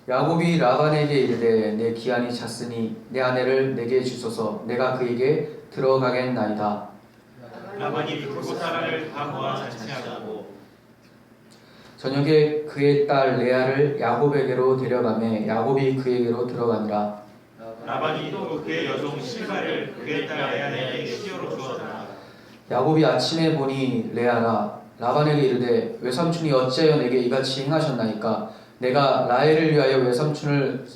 야곱이 라반에게 이르되 내 기한이 찼으니 내 아내를 내게 주소서 내가 그에게 들어가겠나이다. 라반이 그곳 사람을 다 모아 잔치하고 저녁에 그의 딸 레아를 야곱에게로 데려가매 야곱이 그에게로 들어가니라. 라반이 또 그의 여종 실바를 그의 딸 레아에게 시녀로 주었더라. 야곱이 아침에 보니 레아가 라반에게 이르되 외삼촌이 어찌하여 내게 이같이 행하셨나이까? 내가 라헬을 위하여 외삼촌을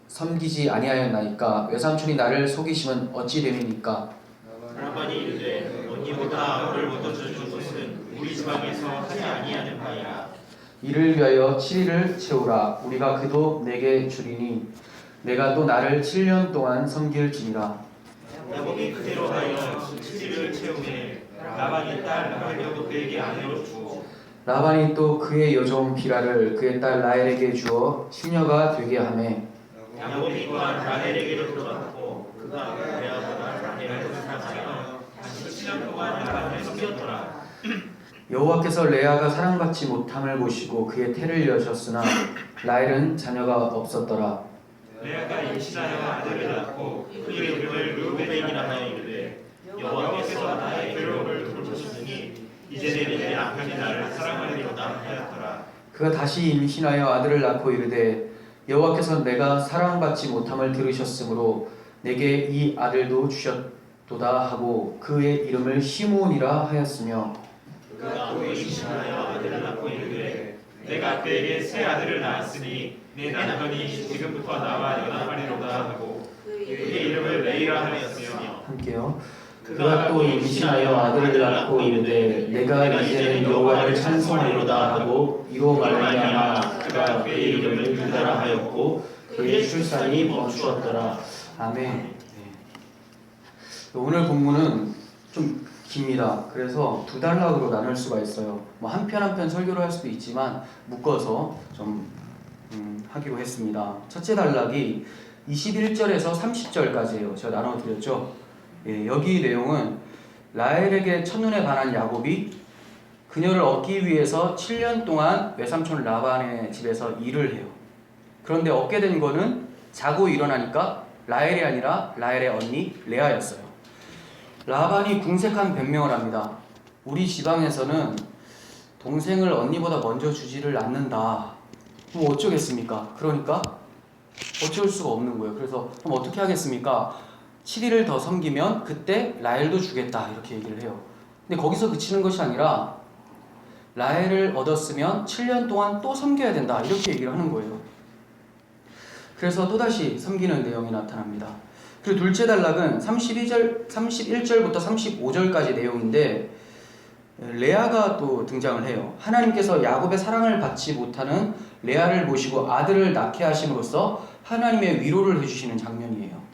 섬기지 아니하였나이까? 외삼촌이 나를 속이심은 어찌 됨이니까? 라반이 이르되 언니보다 너를 먼저 준 것은 우리 지방에서 하지 아니하는 바이라. 이를 위하여 7일을 채우라. 우리가 그도 내게 주리니 내가 또 나를 7년 동안 섬길지니라. 야곱이 그대로 하여 7일을 채우매 라반이 딸 라헬도 그에게 아내로 주고 라반이 또 그의 여종 비라를 그의 딸 라헬에게 주어 시녀가 되게 하매 야곱이 또한 라헬에게로 들어갔고 그가 레아보다 라헬을 사랑하여 다시 7년 동안 라반을 섬겼더라. 여호와께서 레아가 사랑받지 못함을 보시고 그의 태를 여셨으나 라헬은 자녀가 없었더라. 레아가 임신하여 아들을 낳고 그의 이름을 르우벤이라 하여 이르되 여호와께서 나의 괴로움을 돌보셨으니 이제는 내 남편이 나를 사랑하리로다 하였더라. 그가 다시 임신하여 아들을 낳고 이르되 여호와께서 내가 사랑받지 못함을 들으셨으므로 내게 이 아들도 주셨도다 하고 그의 이름을 시므온이라 하였으며 그가 또 임신하여 아들을 낳고 이르되 내가 그에게 새 아들을 낳았으니 내 남편이 지금부터 나와 연합하리로다 하고 그의 이름을 레이라 하였으며 함께요. 그가 또 임신하여 아들을 낳고 이르되 내가 이제는 여호와를 찬송하리로다 하고 이로 말미암아 그가 그의 이름을 유다라 하였고 그의 출산이 멈추었더라. 아멘. 네. 오늘 본문은 좀 깁니다. 그래서 두 단락으로 나눌 수가 있어요. 뭐 한 편 한 편 설교를 할 수도 있지만 묶어서 좀 하기로 했습니다. 첫째 단락이 21절에서 30절까지예요. 제가 나눠드렸죠. 예, 여기 내용은 라헬에게 첫눈에 반한 야곱이 그녀를 얻기 위해서 7년 동안 외삼촌 라반의 집에서 일을 해요. 그런데 얻게 된 거는 자고 일어나니까 라헬이 아니라 라헬의 언니 레아였어요. 라반이 궁색한 변명을 합니다. 우리 지방에서는 동생을 언니보다 먼저 주지를 않는다. 뭐 어쩌겠습니까? 그러니까 어쩔 수가 없는 거예요. 그래서 그럼 어떻게 하겠습니까? 7일을 더 섬기면 그때 라헬도 주겠다 이렇게 얘기를 해요. 근데 거기서 그치는 것이 아니라 라헬을 얻었으면 7년 동안 또 섬겨야 된다 이렇게 얘기를 하는 거예요. 그래서 또다시 섬기는 내용이 나타납니다. 그리고 둘째 단락은 31절부터 35절까지 내용인데 레아가 또 등장을 해요. 하나님께서 야곱의 사랑을 받지 못하는 레아를 모시고 아들을 낳게 하심으로써 하나님의 위로를 해주시는 장면이에요.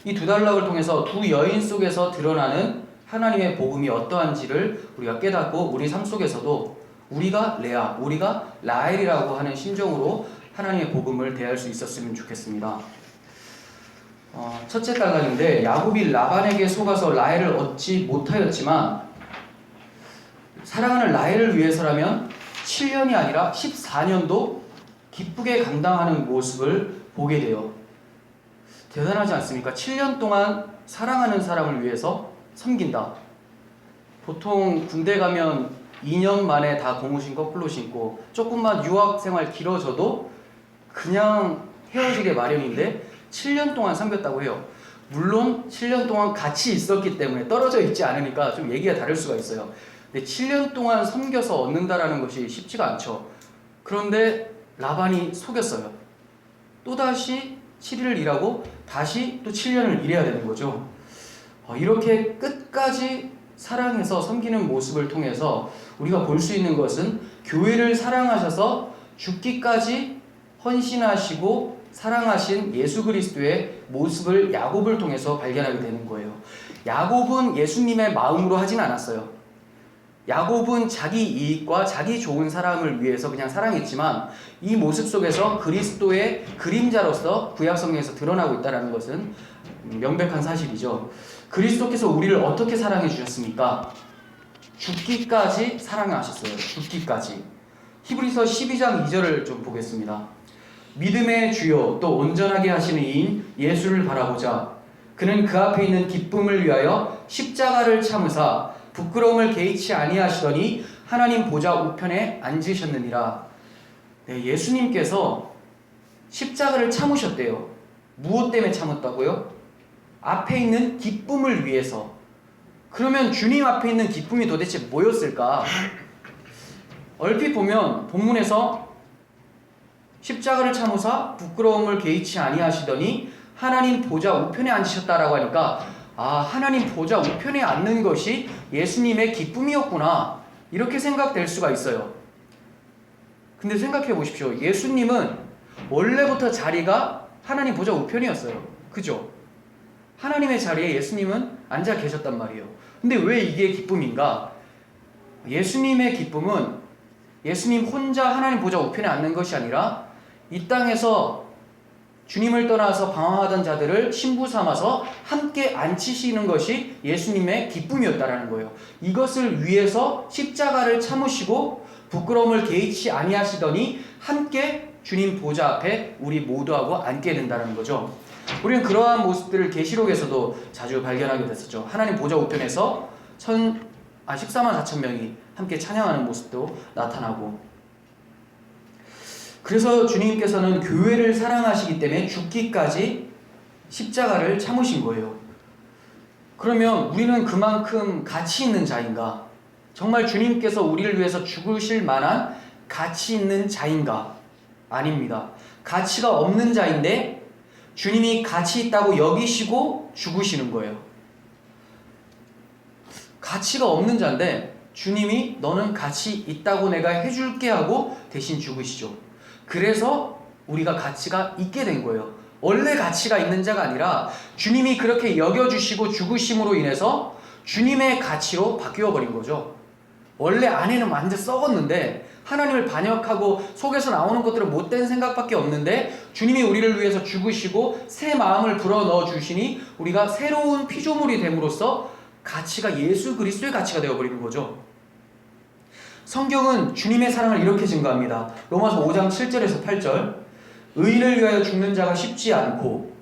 이 두 단락을 통해서 두 여인 속에서 드러나는 하나님의 복음이 어떠한지를 우리가 깨닫고 우리 삶 속에서도 우리가 레아, 우리가 라헬이라고 하는 심정으로 하나님의 복음을 대할 수 있었으면 좋겠습니다. 첫째 단락인데 야곱이 라반에게 속아서 라헬을 얻지 못하였지만 사랑하는 라헬을 위해서라면 7년이 아니라 14년도 기쁘게 감당하는 모습을 보게 돼요. 대단하지 않습니까? 7년 동안 사랑하는 사람을 위해서 섬긴다. 보통 군대 가면 2년 만에 다 고무신 거꾸로 신고 조금만 유학생활 길어져도 그냥 헤어지게 마련인데 7년 동안 섬겼다고 해요. 물론 7년 동안 같이 있었기 때문에 떨어져 있지 않으니까 좀 얘기가 다를 수가 있어요. 근데 7년 동안 섬겨서 얻는다라는 것이 쉽지가 않죠. 그런데 라반이 속였어요. 또다시 7일을 일하고 다시 또 7년을 일해야 되는 거죠. 이렇게 끝까지 사랑해서 섬기는 모습을 통해서 우리가 볼 수 있는 것은 교회를 사랑하셔서 죽기까지 헌신하시고 사랑하신 예수 그리스도의 모습을 야곱을 통해서 발견하게 되는 거예요. 야곱은 예수님의 마음으로 하진 않았어요. 야곱은 자기 이익과 자기 좋은 사람을 위해서 그냥 사랑했지만 이 모습 속에서 그리스도의 그림자로서 구약 성경에서 드러나고 있다는 것은 명백한 사실이죠. 그리스도께서 우리를 어떻게 사랑해 주셨습니까? 죽기까지 사랑하셨어요. 죽기까지. 히브리서 12장 2절을 좀 보겠습니다. 믿음의 주요 또 온전하게 하시는 이인 예수를 바라보자. 그는 그 앞에 있는 기쁨을 위하여 십자가를 참으사 부끄러움을 개의치 아니하시더니 하나님 보좌 우편에 앉으셨느니라. 네, 예수님께서 십자가를 참으셨대요. 무엇 때문에 참았다고요? 앞에 있는 기쁨을 위해서. 그러면 주님 앞에 있는 기쁨이 도대체 뭐였을까? 얼핏 보면 본문에서 십자가를 참으사 부끄러움을 개의치 아니하시더니 하나님 보좌 우편에 앉으셨다라고 하니까 하나님 보좌 우편에 앉는 것이 예수님의 기쁨이었구나, 이렇게 생각될 수가 있어요. 근데 생각해 보십시오. 예수님은 원래부터 자리가 하나님 보좌 우편이었어요. 그죠? 하나님의 자리에 예수님은 앉아 계셨단 말이에요. 근데 왜 이게 기쁨인가? 예수님의 기쁨은 예수님 혼자 하나님 보좌 우편에 앉는 것이 아니라 이 땅에서 주님을 떠나서 방황하던 자들을 신부 삼아서 함께 앉히시는 것이 예수님의 기쁨이었다라는 거예요. 이것을 위해서 십자가를 참으시고 부끄러움을 개의치 아니하시더니 함께 주님 보좌 앞에 우리 모두하고 앉게 된다는 거죠. 우리는 그러한 모습들을 계시록에서도 자주 발견하게 됐었죠. 하나님 보좌 우편에서 14만 4천 명이 함께 찬양하는 모습도 나타나고, 그래서 주님께서는 교회를 사랑하시기 때문에 죽기까지 십자가를 참으신 거예요. 그러면 우리는 그만큼 가치 있는 자인가? 정말 주님께서 우리를 위해서 죽으실 만한 가치 있는 자인가? 아닙니다. 가치가 없는 자인데 주님이 가치 있다고 여기시고 죽으시는 거예요. 가치가 없는 자인데 주님이 너는 가치 있다고 내가 해줄게 하고 대신 죽으시죠. 그래서 우리가 가치가 있게 된 거예요. 원래 가치가 있는 자가 아니라 주님이 그렇게 여겨주시고 죽으심으로 인해서 주님의 가치로 바뀌어 버린 거죠. 원래 안에는 완전 썩었는데 하나님을 반역하고 속에서 나오는 것들은 못된 생각밖에 없는데 주님이 우리를 위해서 죽으시고 새 마음을 불어넣어 주시니 우리가 새로운 피조물이 됨으로써 가치가 예수 그리스도의 가치가 되어버리는 거죠. 성경은 주님의 사랑을 이렇게 증거합니다. 로마서 5장 7절에서 8절. 의인을 위하여 죽는 자가 쉽지 않고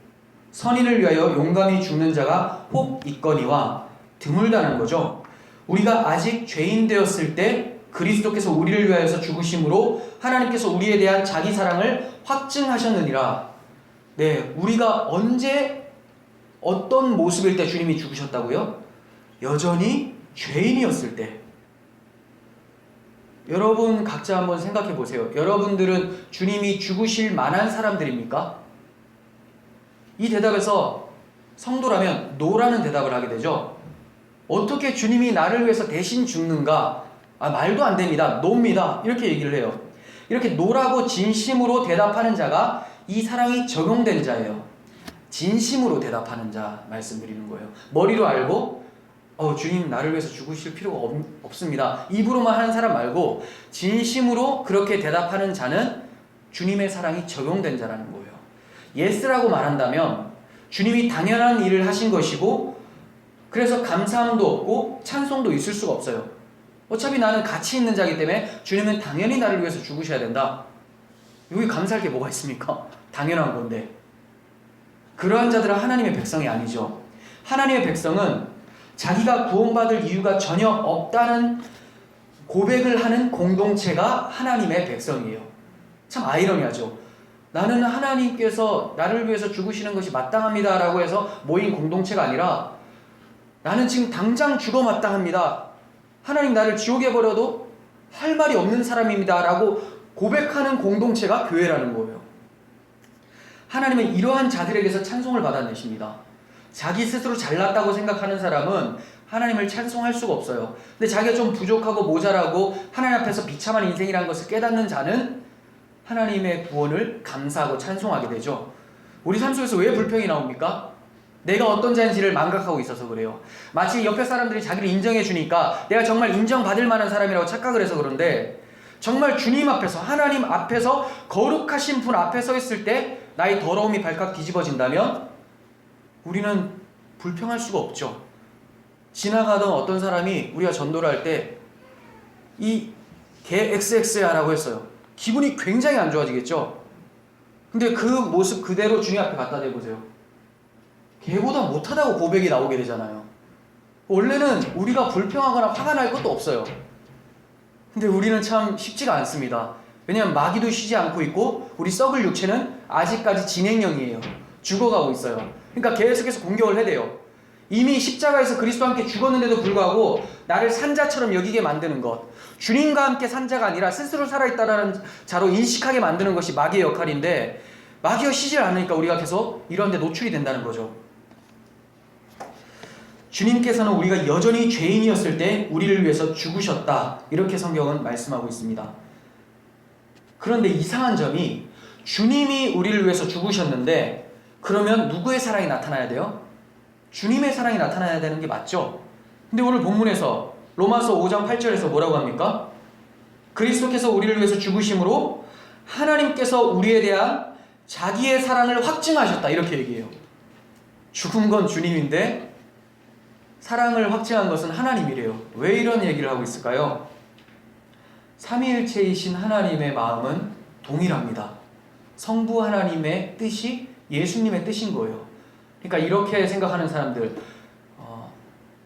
선인을 위하여 용감히 죽는 자가 혹 있거니와, 드물다는 거죠. 우리가 아직 죄인 되었을 때 그리스도께서 우리를 위하여서 죽으심으로 하나님께서 우리에 대한 자기 사랑을 확증하셨느니라. 네, 우리가 언제 어떤 모습일 때 주님이 죽으셨다고요? 여전히 죄인이었을 때. 여러분 각자 한번 생각해 보세요. 여러분들은 주님이 죽으실 만한 사람들입니까? 이 대답에서 성도라면 노라는 대답을 하게 되죠. 어떻게 주님이 나를 위해서 대신 죽는가? 말도 안 됩니다. 노입니다. 이렇게 얘기를 해요. 이렇게 노라고 진심으로 대답하는 자가 이 사랑이 적용된 자예요. 진심으로 대답하는 자 말씀드리는 거예요. 머리로 알고 주님 나를 위해서 죽으실 필요가 없습니다. 입으로만 하는 사람 말고 진심으로 그렇게 대답하는 자는 주님의 사랑이 적용된 자라는 거예요. 예스라고 말한다면 주님이 당연한 일을 하신 것이고 그래서 감사함도 없고 찬송도 있을 수가 없어요. 어차피 나는 가치 있는 자이기 때문에 주님은 당연히 나를 위해서 죽으셔야 된다. 여기 감사할 게 뭐가 있습니까? 당연한 건데. 그러한 자들은 하나님의 백성이 아니죠. 하나님의 백성은 자기가 구원받을 이유가 전혀 없다는 고백을 하는 공동체가 하나님의 백성이에요. 참 아이러니하죠. 나는 하나님께서 나를 위해서 죽으시는 것이 마땅합니다 라고 해서 모인 공동체가 아니라 나는 지금 당장 죽어 마땅합니다. 하나님 나를 지옥에 버려도 할 말이 없는 사람입니다 라고 고백하는 공동체가 교회라는 거예요. 하나님은 이러한 자들에게서 찬송을 받아내십니다. 자기 스스로 잘났다고 생각하는 사람은 하나님을 찬송할 수가 없어요. 근데 자기가 좀 부족하고 모자라고 하나님 앞에서 비참한 인생이라는 것을 깨닫는 자는 하나님의 구원을 감사하고 찬송하게 되죠. 우리 삶 속에서 왜 불평이 나옵니까? 내가 어떤 자인지를 망각하고 있어서 그래요. 마치 옆에 사람들이 자기를 인정해 주니까 내가 정말 인정받을 만한 사람이라고 착각을 해서 그런데, 정말 주님 앞에서 하나님 앞에서 거룩하신 분 앞에 서 있을 때 나의 더러움이 발칵 뒤집어진다면 우리는 불평할 수가 없죠. 지나가던 어떤 사람이 우리가 전도를 할 때 이 개 XX야라고 했어요. 기분이 굉장히 안 좋아지겠죠. 근데 그 모습 그대로 주님 앞에 갖다 대보세요. 걔보다 못하다고 고백이 나오게 되잖아요. 원래는 우리가 불평하거나 화가 날 것도 없어요. 근데 우리는 참 쉽지가 않습니다. 왜냐하면 마귀도 쉬지 않고 있고 우리 썩을 육체는 아직까지 진행형이에요. 죽어가고 있어요. 그러니까 계속해서 공격을 해대요. 이미 십자가에서 그리스도와 함께 죽었는데도 불구하고 나를 산자처럼 여기게 만드는 것, 주님과 함께 산 자가 아니라 스스로 살아있다라는 자로 인식하게 만드는 것이 마귀의 역할인데, 마귀가 쉬질 않으니까 우리가 계속 이런 데 노출이 된다는 거죠. 주님께서는 우리가 여전히 죄인이었을 때 우리를 위해서 죽으셨다, 이렇게 성경은 말씀하고 있습니다. 그런데 이상한 점이, 주님이 우리를 위해서 죽으셨는데 그러면 누구의 사랑이 나타나야 돼요? 주님의 사랑이 나타나야 되는 게 맞죠? 근데 오늘 본문에서 로마서 5장 8절에서 뭐라고 합니까? 그리스도께서 우리를 위해서 죽으심으로 하나님께서 우리에 대한 자기의 사랑을 확증하셨다, 이렇게 얘기해요. 죽은 건 주님인데 사랑을 확증한 것은 하나님이래요. 왜 이런 얘기를 하고 있을까요? 삼위일체이신 하나님의 마음은 동일합니다. 성부 하나님의 뜻이 예수님의 뜻인 거예요. 그러니까 이렇게 생각하는 사람들,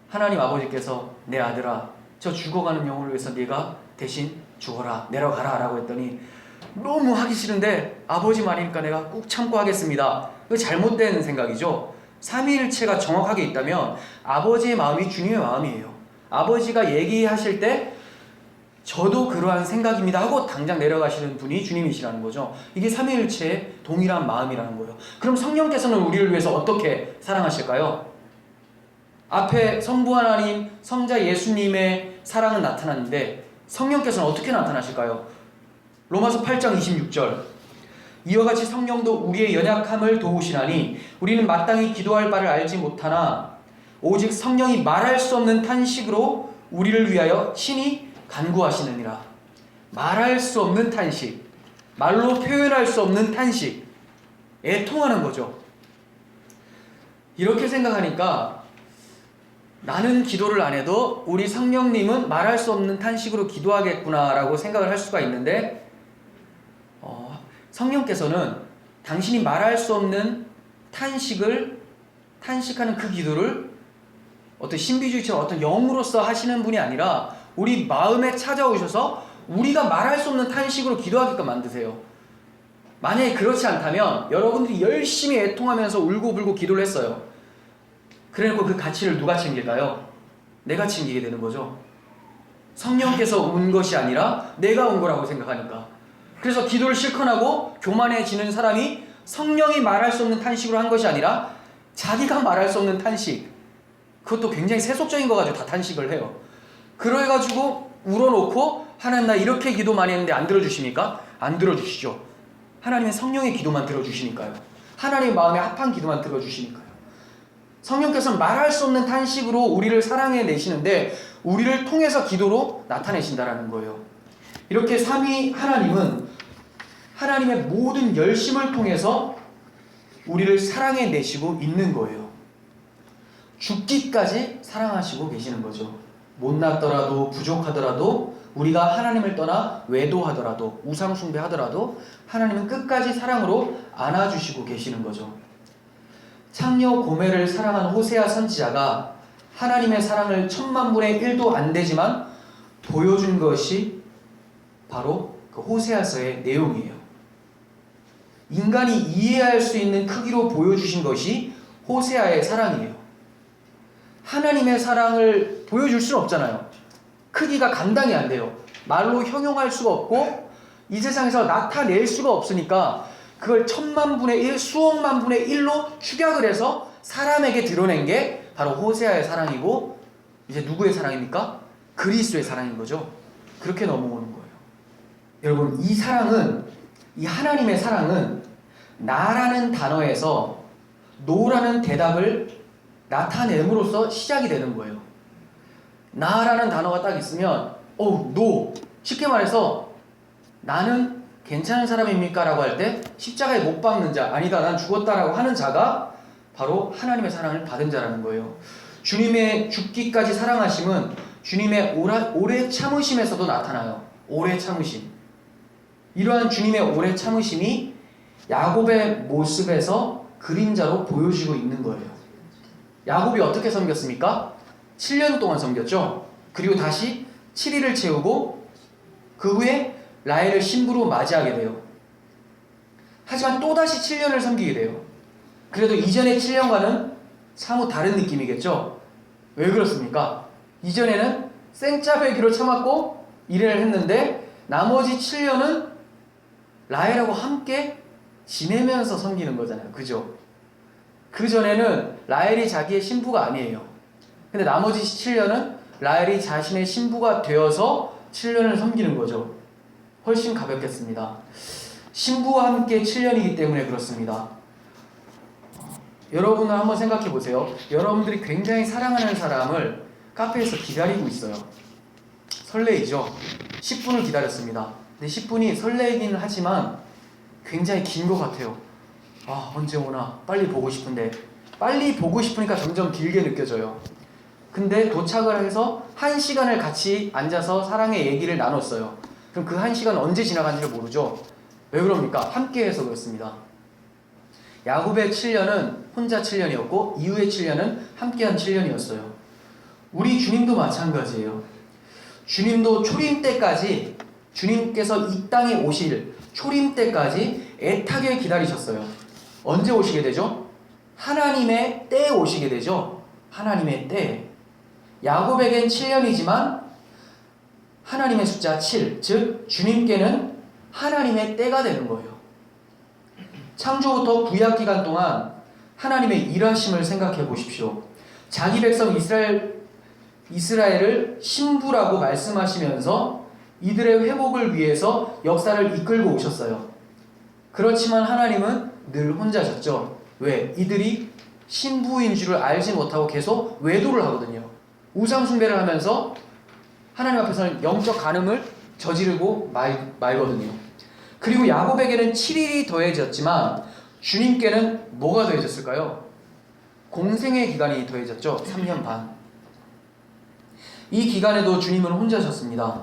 하나님 아버지께서 내 아들아, 저 죽어가는 영혼을 위해서 네가 대신 죽어라, 내려가라 라고 했더니 너무 하기 싫은데 아버지 말이니까 내가 꾹 참고 하겠습니다. 이거 잘못된 생각이죠. 삼위일체가 정확하게 있다면 아버지의 마음이 주님의 마음이에요. 아버지가 얘기하실 때 저도 그러한 생각입니다 하고 당장 내려가시는 분이 주님이시라는 거죠. 이게 삼위일체의 동일한 마음이라는 거예요. 그럼 성령께서는 우리를 위해서 어떻게 사랑하실까요? 앞에 성부 하나님, 성자 예수님의 사랑은 나타났는데 성령께서는 어떻게 나타나실까요? 로마서 8장 26절, 이와 같이 성령도 우리의 연약함을 도우시나니 우리는 마땅히 기도할 바를 알지 못하나 오직 성령이 말할 수 없는 탄식으로 우리를 위하여 친히 간구하시느니라. 말할 수 없는 탄식, 말로 표현할 수 없는 탄식, 애통하는 거죠. 이렇게 생각하니까 나는 기도를 안 해도 우리 성령님은 말할 수 없는 탄식으로 기도하겠구나 라고 생각을 할 수가 있는데, 성령께서는 당신이 말할 수 없는 탄식하는 그 기도를 어떤 신비주의처럼 어떤 영으로서 하시는 분이 아니라 우리 마음에 찾아오셔서 우리가 말할 수 없는 탄식으로 기도하게끔 만드세요. 만약에 그렇지 않다면 여러분들이 열심히 애통하면서 울고불고 기도를 했어요. 그래놓고 그 가치를 누가 챙길까요? 내가 챙기게 되는 거죠. 성령께서 온 것이 아니라 내가 온 거라고 생각하니까. 그래서 기도를 실컷 하고 교만해지는 사람이 성령이 말할 수 없는 탄식으로 한 것이 아니라 자기가 말할 수 없는 탄식, 그것도 굉장히 세속적인 거 가지고 다 탄식을 해요. 그래가지고 울어놓고 하나님 나 이렇게 기도 많이 했는데 안 들어주십니까? 안 들어주시죠. 하나님은 성령의 기도만 들어주시니까요. 하나님의 마음에 합한 기도만 들어주시니까요. 성령께서는 말할 수 없는 탄식으로 우리를 사랑해내시는데 우리를 통해서 기도로 나타내신다라는 거예요. 이렇게 삼위 하나님은 하나님의 모든 열심을 통해서 우리를 사랑해내시고 있는 거예요. 죽기까지 사랑하시고 계시는 거죠. 못났더라도 부족하더라도 우리가 하나님을 떠나 외도하더라도 우상숭배하더라도 하나님은 끝까지 사랑으로 안아주시고 계시는 거죠. 창녀 고멜을 사랑한 호세아 선지자가 하나님의 사랑을 10,000,000분의 1도 안 되지만 보여준 것이 바로 그 호세아서의 내용이에요. 인간이 이해할 수 있는 크기로 보여주신 것이 호세아의 사랑이에요. 하나님의 사랑을 보여줄 수는 없잖아요. 크기가 감당이 안 돼요. 말로 형용할 수가 없고 이 세상에서 나타낼 수가 없으니까 그걸 10,000,000분의 1, 수억만 분의 1로 축약을 해서 사람에게 드러낸 게 바로 호세아의 사랑이고, 이제 누구의 사랑입니까? 그리스도의 사랑인 거죠. 그렇게 넘어오는 거예요. 여러분, 이 사랑은, 이 하나님의 사랑은 나라는 단어에서 노라는 대답을 나타냄으로써 시작이 되는 거예요. 나라는 단어가 딱 있으면 노, 쉽게 말해서 나는 괜찮은 사람입니까? 라고 할 때 십자가에 못 박는 자, 아니다 난 죽었다라고 하는 자가 바로 하나님의 사랑을 받은 자라는 거예요. 주님의 죽기까지 사랑하심은 주님의 오래 참으심에서도 나타나요. 오래 참으심. 이러한 주님의 오래 참으심이 야곱의 모습에서 그림자로 보여지고 있는 거예요. 야곱이 어떻게 섬겼습니까? 7년 동안 섬겼죠. 그리고 다시 7일을 채우고 그 후에 라헬을 신부로 맞이하게 돼요. 하지만 또다시 7년을 섬기게 돼요. 그래도 이전의 7년과는 사뭇 다른 느낌이겠죠. 왜 그렇습니까? 이전에는 생짜배기로 참았고 일을 했는데 나머지 7년은 라헬하고 함께 지내면서 섬기는 거잖아요. 그죠? 그 전에는 라헬이 자기의 신부가 아니에요. 근데 나머지 7년은 라헬이 자신의 신부가 되어서 7년을 섬기는 거죠. 훨씬 가볍겠습니다. 신부와 함께 7년이기 때문에 그렇습니다. 여러분은 한번 생각해 보세요. 여러분들이 굉장히 사랑하는 사람을 카페에서 기다리고 있어요. 설레이죠? 10분을 기다렸습니다. 근데 10분이 설레이기는 하지만 굉장히 긴 것 같아요. 아, 언제 오나? 빨리 보고 싶은데. 빨리 보고 싶으니까 점점 길게 느껴져요. 근데 도착을 해서 1시간을 같이 앉아서 사랑의 얘기를 나눴어요. 그럼 그 1시간은 언제 지나간지를 모르죠? 왜 그럽니까? 함께 해서 그렇습니다. 야곱의 7년은 혼자 7년이었고 이후의 7년은 함께한 7년이었어요. 우리 주님도 마찬가지예요. 주님도 초림 때까지, 주님께서 이 땅에 오실 초림 때까지 애타게 기다리셨어요. 언제 오시게 되죠? 하나님의 때에 오시게 되죠. 하나님의 때. 야곱에겐 7년이지만 하나님의 숫자 7, 즉 주님께는 하나님의 때가 되는 거예요. 창조부터 구약 기간 동안 하나님의 일하심을 생각해 보십시오. 자기 백성 이스라엘을 신부라고 말씀하시면서 이들의 회복을 위해서 역사를 이끌고 오셨어요. 그렇지만 하나님은 늘 혼자셨죠. 왜? 이들이 신부인 줄을 알지 못하고 계속 외도를 하거든요. 우상 숭배를 하면서 하나님 앞에서는 영적 간음을 저지르고 말거든요. 그리고 야곱에게는 7일이 더해졌지만 주님께는 뭐가 더해졌을까요? 공생의 기간이 더해졌죠. 3년 반. 이 기간에도 주님은 혼자셨습니다.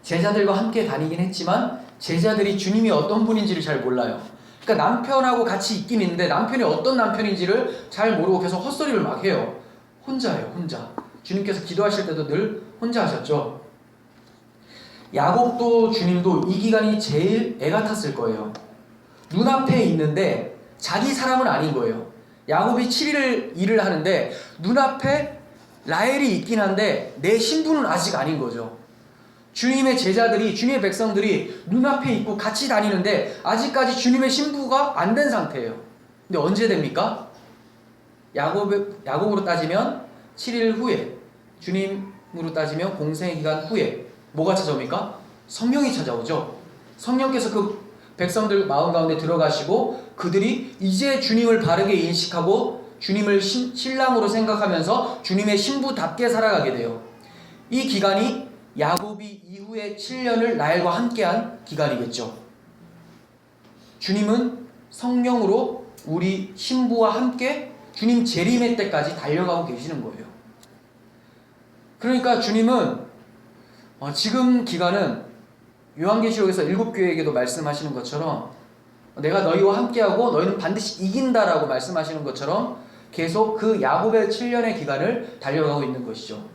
제자들과 함께 다니긴 했지만 제자들이 주님이 어떤 분인지를 잘 몰라요. 그러니까 남편하고 같이 있긴 있는데 남편이 어떤 남편인지를 잘 모르고 계속 헛소리를 막 해요. 혼자예요, 혼자. 주님께서 기도하실 때도 늘 혼자 하셨죠. 야곱도 주님도 이 기간이 제일 애가 탔을 거예요. 눈앞에 있는데 자기 사람은 아닌 거예요. 야곱이 7일 일을 하는데 눈앞에 라헬이 있긴 한데 내 신부는 아직 아닌 거죠. 주님의 제자들이, 주님의 백성들이 눈앞에 있고 같이 다니는데 아직까지 주님의 신부가 안 된 상태예요. 근데 언제 됩니까? 야곱으로 따지면 7일 후에, 주님으로 따지면 공생의 기간 후에 뭐가 찾아옵니까? 성령이 찾아오죠. 성령께서 그 백성들 마음 가운데 들어가시고 그들이 이제 주님을 바르게 인식하고 주님을 신랑으로 생각하면서 주님의 신부답게 살아가게 돼요. 이 기간이 야곱이 이후에 7년을 라헬과 함께한 기간이겠죠. 주님은 성령으로 우리 신부와 함께 주님 재림의 때까지 달려가고 계시는 거예요. 그러니까 주님은 지금 기간은 요한계시록에서 7교회에게도 말씀하시는 것처럼 내가 너희와 함께하고 너희는 반드시 이긴다라고 말씀하시는 것처럼 계속 그 야곱의 7년의 기간을 달려가고 있는 것이죠.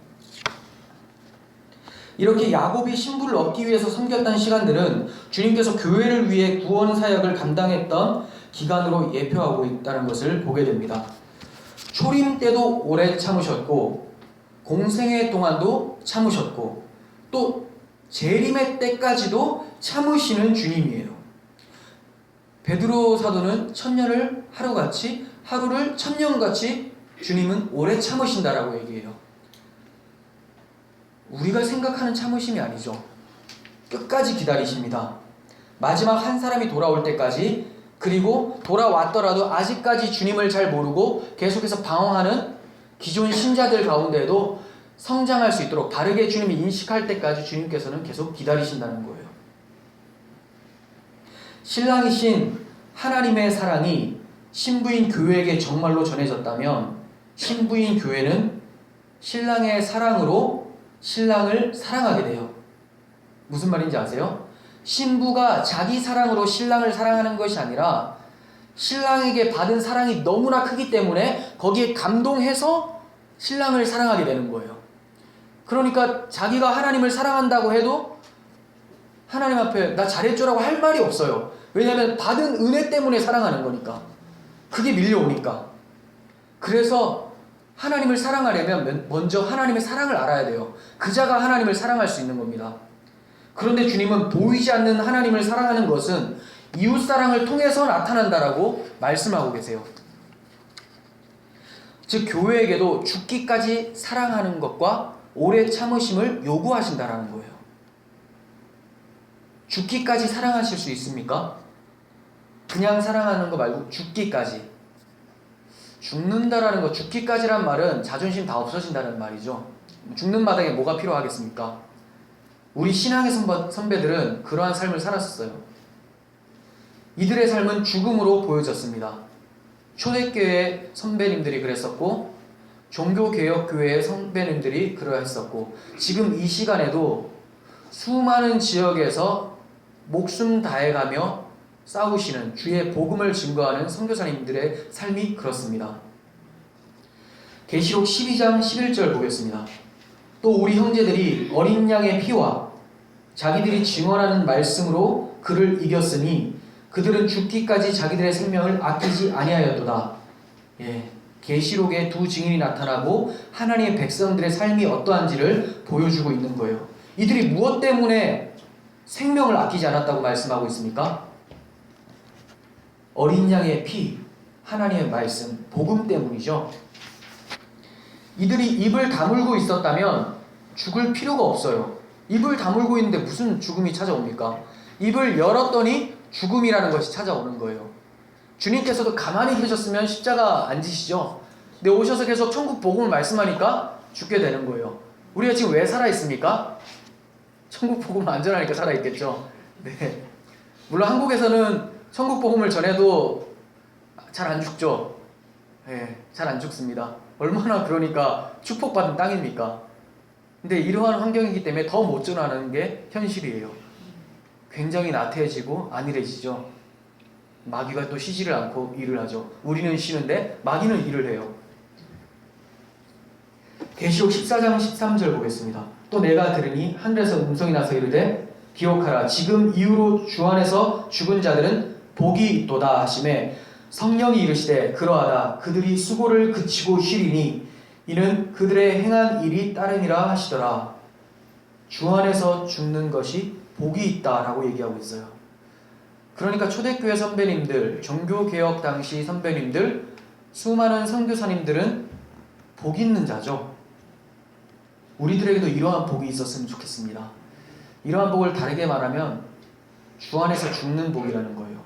이렇게 야곱이 신부를 얻기 위해서 섬겼던 시간들은 주님께서 교회를 위해 구원 사역을 감당했던 기간으로 예표하고 있다는 것을 보게 됩니다. 초림 때도 오래 참으셨고 공생애 동안도 참으셨고 또 재림의 때까지도 참으시는 주님이에요. 베드로 사도는 1000년을 하루같이, 하루를 1000년같이 주님은 오래 참으신다라고 얘기해요. 우리가 생각하는 참으심이 아니죠. 끝까지 기다리십니다. 마지막 한 사람이 돌아올 때까지, 그리고 돌아왔더라도 아직까지 주님을 잘 모르고 계속해서 방황하는 기존 신자들 가운데에도 성장할 수 있도록 바르게 주님을 인식할 때까지 주님께서는 계속 기다리신다는 거예요. 신랑이신 하나님의 사랑이 신부인 교회에게 정말로 전해졌다면 신부인 교회는 신랑의 사랑으로 신랑을 사랑하게 돼요. 무슨 말인지 아세요? 신부가 자기 사랑으로 신랑을 사랑하는 것이 아니라 신랑에게 받은 사랑이 너무나 크기 때문에 거기에 감동해서 신랑을 사랑하게 되는 거예요. 그러니까 자기가 하나님을 사랑한다고 해도 하나님 앞에 나 잘해줘라고 할 말이 없어요. 왜냐하면 받은 은혜 때문에 사랑하는 거니까. 그게 밀려오니까. 그래서 하나님을 사랑하려면 먼저 하나님의 사랑을 알아야 돼요. 그자가 하나님을 사랑할 수 있는 겁니다. 그런데 주님은 보이지 않는 하나님을 사랑하는 것은 이웃사랑을 통해서 나타난다라고 말씀하고 계세요. 즉 교회에게도 죽기까지 사랑하는 것과 오래 참으심을 요구하신다라는 거예요. 죽기까지 사랑하실 수 있습니까? 그냥 사랑하는 거 말고 죽기까지. 죽는다라는 거, 죽기까지란 말은 자존심 다 없어진다는 말이죠. 죽는 마당에 뭐가 필요하겠습니까? 우리 신앙의 선배들은 그러한 삶을 살았었어요. 이들의 삶은 죽음으로 보여졌습니다. 초대교회 선배님들이 그랬었고 종교개혁교회의 선배님들이 그러했었고 지금 이 시간에도 수많은 지역에서 목숨 다해가며 싸우시는 주의 복음을 증거하는 선교사님들의 삶이 그렇습니다. 계시록 12장 11절 보겠습니다. 또 우리 형제들이 어린 양의 피와 자기들이 증언하는 말씀으로 그를 이겼으니 그들은 죽기까지 자기들의 생명을 아끼지 아니하였도다. 계시록에 두 증인이 나타나고 하나님의 백성들의 삶이 어떠한지를 보여주고 있는 거예요. 이들이 무엇 때문에 생명을 아끼지 않았다고 말씀하고 있습니까? 어린 양의 피, 하나님의 말씀, 복음 때문이죠. 이들이 입을 다물고 있었다면 죽을 필요가 없어요. 입을 다물고 있는데 무슨 죽음이 찾아옵니까? 입을 열었더니 죽음이라는 것이 찾아오는 거예요. 주님께서도 가만히 계셨으면 십자가 안 지시죠. 근데 오셔서 계속 천국 복음을 말씀하니까 죽게 되는 거예요. 우리가 지금 왜 살아있습니까? 천국 복음을 안전하니까 살아있겠죠. 네. 물론 한국에서는 천국 복음을 전해도 잘 안 죽죠. 네, 잘 안 죽습니다. 얼마나 그러니까 축복받은 땅입니까? 근데 이러한 환경이기 때문에 더 못 전하는 게 현실이에요. 굉장히 나태해지고 안일해지죠. 마귀가 또 쉬지를 않고 일을 하죠. 우리는 쉬는데 마귀는 일을 해요. 계시록 14장 13절 보겠습니다. 또 내가 들으니 하늘에서 음성이 나서 이르되 기억하라 지금 이후로 주 안에서 죽은 자들은 복이 있도다 하시매 성령이 이르시되 그러하다 그들이 수고를 그치고 쉬리니 이는 그들의 행한 일이 따르니라 하시더라. 주 안에서 죽는 것이 복이 있다라고 얘기하고 있어요. 그러니까 초대교회 선배님들, 종교개혁 당시 선배님들, 수많은 선교사님들은 복 있는 자죠. 우리들에게도 이러한 복이 있었으면 좋겠습니다. 이러한 복을 다르게 말하면 주 안에서 죽는 복이라는 거예요.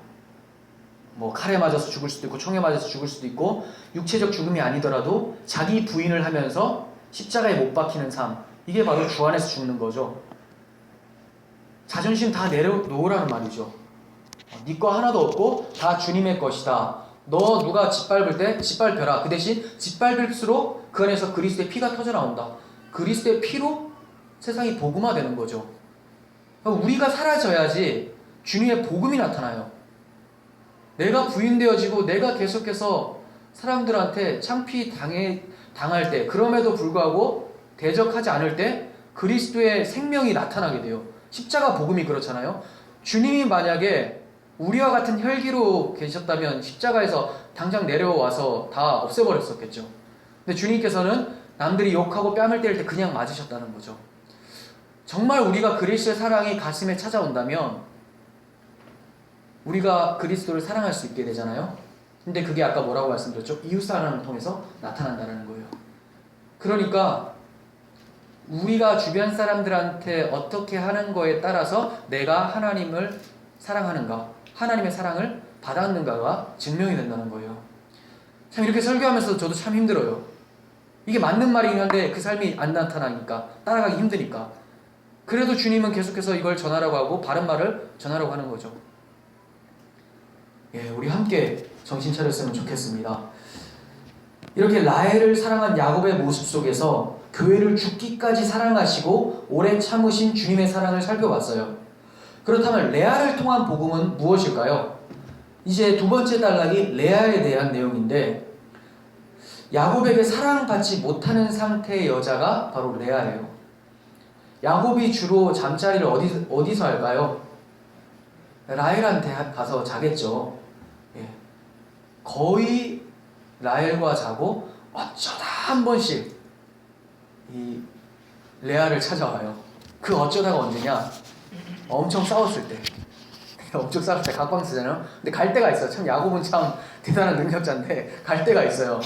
뭐 칼에 맞아서 죽을 수도 있고 총에 맞아서 죽을 수도 있고 육체적 죽음이 아니더라도 자기 부인을 하면서 십자가에 못 박히는 삶, 이게 바로 주 안에서 죽는 거죠. 자존심 다 내려놓으라는 말이죠. 네 거 하나도 없고 다 주님의 것이다. 너 누가 짓밟을 때 짓밟혀라. 그 대신 짓밟을수록 그 안에서 그리스도의 피가 터져나온다. 그리스도의 피로 세상이 복음화되는 거죠. 우리가 사라져야지 주님의 복음이 나타나요. 내가 부인되어지고 내가 계속해서 사람들한테 창피 당할 때, 그럼에도 불구하고 대적하지 않을 때 그리스도의 생명이 나타나게 돼요. 십자가 복음이 그렇잖아요. 주님이 만약에 우리와 같은 혈기로 계셨다면 십자가에서 당장 내려와서 다 없애버렸었겠죠. 근데 주님께서는 남들이 욕하고 뺨을 때릴 때 그냥 맞으셨다는 거죠. 정말 우리가 그리스도의 사랑이 가슴에 찾아온다면 우리가 그리스도를 사랑할 수 있게 되잖아요. 근데 그게 아까 뭐라고 말씀드렸죠? 이웃사랑을 통해서 나타난다는 거예요. 그러니까 우리가 주변 사람들한테 어떻게 하는 거에 따라서 내가 하나님을 사랑하는가, 하나님의 사랑을 받았는가가 증명이 된다는 거예요. 참 이렇게 설교하면서 저도 참 힘들어요. 이게 맞는 말이긴 한데 그 삶이 안 나타나니까, 따라가기 힘드니까. 그래도 주님은 계속해서 이걸 전하라고 하고 바른 말을 전하라고 하는 거죠. 우리 함께 정신 차렸으면 좋겠습니다. 이렇게 라헬을 사랑한 야곱의 모습 속에서 교회를 죽기까지 사랑하시고 오래 참으신 주님의 사랑을 살펴봤어요. 그렇다면 레아를 통한 복음은 무엇일까요? 이제 두 번째 단락이 레아에 대한 내용인데, 야곱에게 사랑받지 못하는 상태의 여자가 바로 레아예요. 야곱이 주로 잠자리를 어디서 할까요? 라헬한테 가서 자겠죠. 예. 거의 라헬과 자고 어쩌다 한 번씩 이 레아를 찾아와요. 그 어쩌다가 언제냐? 엄청 싸웠을 때. 엄청 싸울 때 각방 쓰잖아요. 근데 갈 때가 있어요. 참 야곱은 참 대단한 능력자인데 갈 때가 있어요.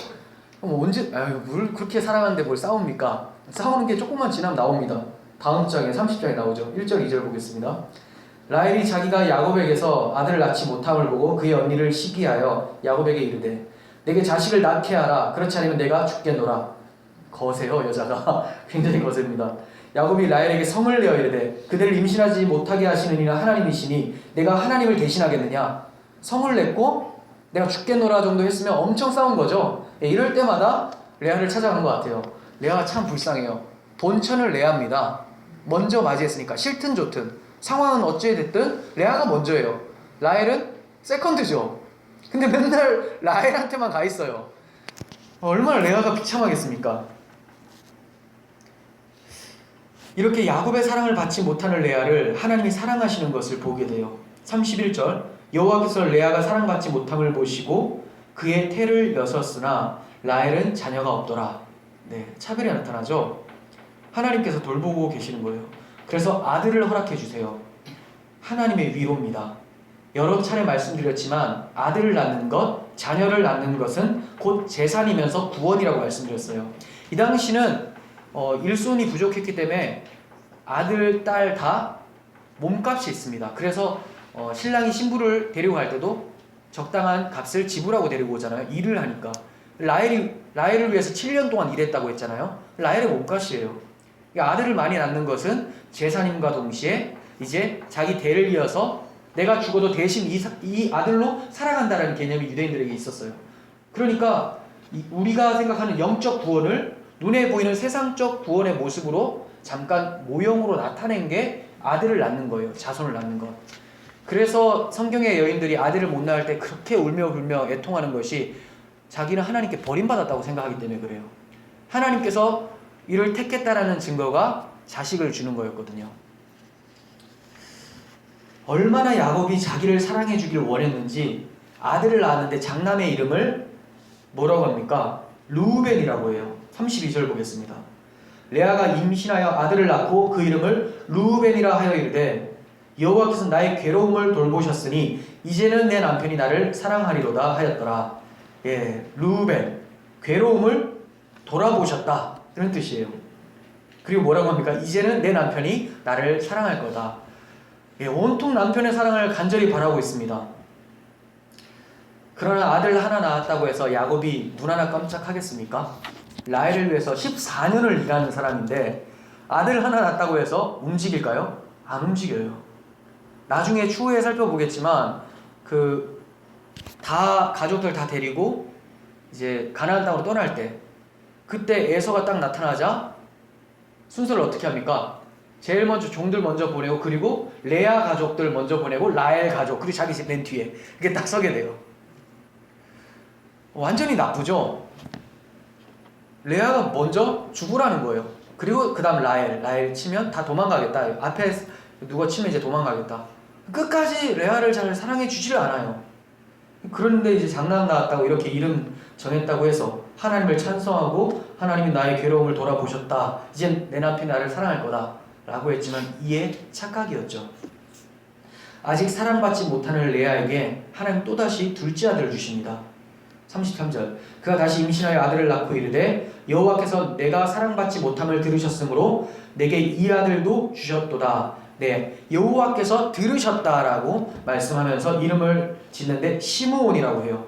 그럼 언제? 아유, 뭘 그렇게 사랑하는데 뭘 싸웁니까? 싸우는 게 조금만 지나면 나옵니다. 다음 장에 30장에 나오죠. 1절 2절 보겠습니다. 라헬이 자기가 야곱에게서 아들을 낳지 못함을 보고 그의 언니를 시기하여 야곱에게 이르되 내게 자식을 낳게 하라. 그렇지 않으면 내가 죽겠노라. 거세요. 여자가 굉장히 거셉니다. 야곱이 라헬에게 성을 내어 이르되 그대를 임신하지 못하게 하시는 이는 하나님이시니 내가 하나님을 대신하겠느냐. 성을 냈고 내가 죽겠노라 정도 했으면 엄청 싸운 거죠. 예, 이럴 때마다 레아를 찾아가는 것 같아요. 레아가 참 불쌍해요. 본천을 레아입니다. 먼저 맞이했으니까 싫든 좋든 상황은 어찌 됐든 레아가 먼저예요. 라헬은 세컨드죠. 근데 맨날 라헬한테만 가 있어요. 얼마나 레아가 비참하겠습니까? 이렇게 야곱의 사랑을 받지 못하는 레아를 하나님이 사랑하시는 것을 보게 돼요. 31절 여호와께서 레아가 사랑받지 못함을 보시고 그의 태를 여섰으나 라헬은 자녀가 없더라. 네, 차별이 나타나죠. 하나님께서 돌보고 계시는 거예요. 그래서 아들을 허락해 주세요. 하나님의 위로입니다. 여러 차례 말씀드렸지만 아들을 낳는 것, 자녀를 낳는 것은 곧 재산이면서 구원이라고 말씀드렸어요. 이 당시는 일손이 부족했기 때문에 아들, 딸 다 몸값이 있습니다. 그래서 신랑이 신부를 데리고 갈 때도 적당한 값을 지불하고 데리고 오잖아요. 일을 하니까. 라헬을 위해서 7년 동안 일했다고 했잖아요. 라헬의 몸값이에요. 아들을 많이 낳는 것은 재산임과 동시에 이제 자기 대를 이어서 내가 죽어도 대신 이 아들로 살아간다는 개념이 유대인들에게 있었어요. 그러니까 우리가 생각하는 영적 구원을 눈에 보이는 세상적 구원의 모습으로 잠깐 모형으로 나타낸 게 아들을 낳는 거예요. 자손을 낳는 것. 그래서 성경의 여인들이 아들을 못 낳을 때 그렇게 울며 불며 애통하는 것이 자기는 하나님께 버림받았다고 생각하기 때문에 그래요. 하나님께서 이를 택했다라는 증거가 자식을 주는 거였거든요. 얼마나 야곱이 자기를 사랑해 주길 원했는지 아들을 낳았는데 장남의 이름을 뭐라고 합니까? 르우벤이라고 해요. 32절 보겠습니다. 레아가 임신하여 아들을 낳고 그 이름을 르우벤이라 하여 이르되 여호와께서 나의 괴로움을 돌보셨으니 이제는 내 남편이 나를 사랑하리로다 하였더라. 예, 르우벤, 괴로움을 돌아보셨다 이런 뜻이에요. 그리고 뭐라고 합니까? 이제는 내 남편이 나를 사랑할 거다. 예, 온통 남편의 사랑을 간절히 바라고 있습니다. 그러나 아들 하나 낳았다고 해서 야곱이 눈 하나 깜짝하겠습니까? 라헬을 위해서 14년을 일하는 사람인데 아들 하나 낳았다고 해서 움직일까요? 안 움직여요. 나중에 추후에 살펴보겠지만 가족들 다 데리고 이제 가나안 땅으로 떠날 때 그때 에서가 딱 나타나자 순서를 어떻게 합니까? 제일 먼저 종들 먼저 보내고 그리고 레아 가족들 먼저 보내고 라헬 가족 그리고 자기 맨 뒤에 이렇게 딱 서게 돼요. 완전히 나쁘죠? 레아가 먼저 죽으라는 거예요. 그리고 그 다음 라헬 치면 다 도망가겠다. 앞에 누가 치면 이제 도망가겠다. 끝까지 레아를 잘 사랑해 주지를 않아요. 그런데 이제 장남 낳았다고 이렇게 이름 정했다고 해서 하나님을 찬송하고 하나님이 나의 괴로움을 돌아보셨다. 이제 내 남편이 나를 사랑할 거다 라고 했지만 이에 착각이었죠. 아직 사랑받지 못하는 레아에게 하나님 또다시 둘째 아들을 주십니다. 33절 그가 다시 임신하여 아들을 낳고 이르되 여호와께서 내가 사랑받지 못함을 들으셨으므로 내게 이 아들도 주셨도다. 네, 여호와께서 들으셨다라고 말씀하면서 이름을 짓는데 시므온이라고 해요.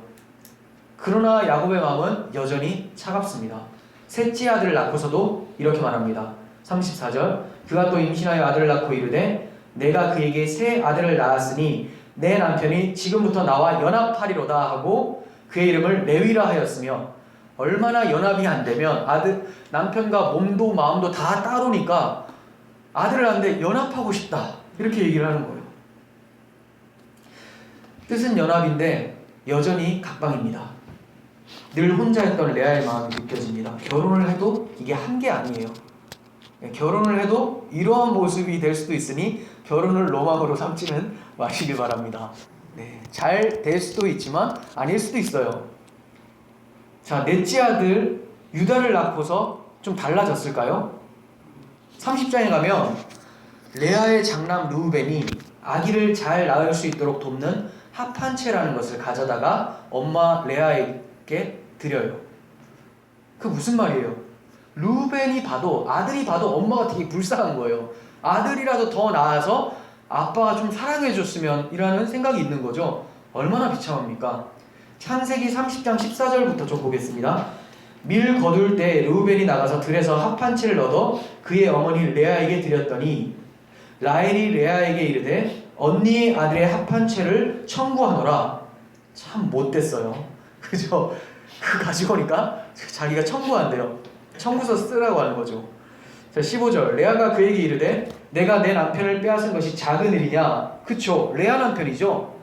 그러나 야곱의 마음은 여전히 차갑습니다. 셋째 아들을 낳고서도 이렇게 말합니다. 34절 그가 또 임신하여 아들을 낳고 이르되 내가 그에게 새 아들을 낳았으니 내 남편이 지금부터 나와 연합하리로다 하고 그의 이름을 레위라 하였으며 얼마나 연합이 안 되면 남편과 몸도 마음도 다 따로니까 아들을 낳는데 연합하고 싶다 이렇게 얘기를 하는 거예요. 뜻은 연합인데 여전히 각방입니다. 늘 혼자였던 레아의 마음이 느껴집니다. 결혼을 해도 이게 한계 아니에요. 결혼을 해도 이러한 모습이 될 수도 있으니 결혼을 로망으로 삼지는 마시길 바랍니다. 네, 잘 될 수도 있지만 아닐 수도 있어요. 자, 넷째 아들 유다를 낳고서 좀 달라졌을까요? 30장에 가면 레아의 장남 르우벤이 아기를 잘 낳을 수 있도록 돕는 합한채라는 것을 가져다가 엄마 레아에게 드려요. 그 무슨 말이에요? 르우벤이 봐도, 아들이 봐도 엄마가 되게 불쌍한 거예요. 아들이라도 더 낳아서 아빠가 좀 사랑해줬으면 이라는 생각이 있는 거죠. 얼마나 비참합니까? 창세기 30장 14절부터 좀 보겠습니다. 밀 거둘 때 르우벤이 나가서 들에서 합한채를 얻어 그의 어머니 레아에게 드렸더니 라헬이 레아에게 이르되 언니의 아들의 합한채를 청구하노라. 참 못됐어요. 그죠? 그 가지고 오니까 자기가 청구한대요. 청구서 쓰라고 하는 거죠. 자, 15절 레아가 그에게 이르되 내가 내 남편을 빼앗은 것이 작은 일이냐? 그쵸? 레아 남편이죠.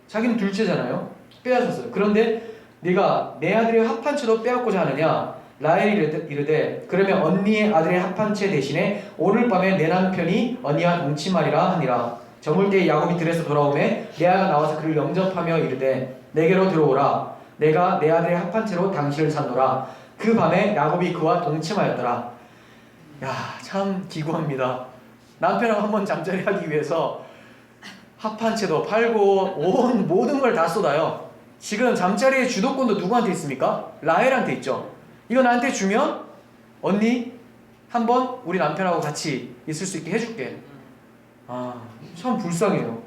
자기는 둘째잖아요. 빼앗았어요. 그런데 네가 내 아들의 합한채도 빼앗고자 하느냐? 라헬이 이르되 그러면 언니의 아들의 합한채 대신에 오늘 밤에 내 남편이 언니와 동침하리라 하니라. 저물 때 야곱이 들에서 돌아오매 레아가 나와서 그를 영접하며 이르되 내게로 들어오라. 내가 내 아들의 합한채로 당신을 산노라. 그 밤에 야곱이 그와 동침하였더라. 야, 참 기구합니다. 남편하고 한번 잠자리 하기 위해서 합한채도 팔고 온 모든 걸 다 쏟아요. 지금 잠자리의 주도권도 누구한테 있습니까? 라헬한테 있죠. 이거 나한테 주면 언니 한번 우리 남편하고 같이 있을 수 있게 해줄게. 아, 참 불쌍해요.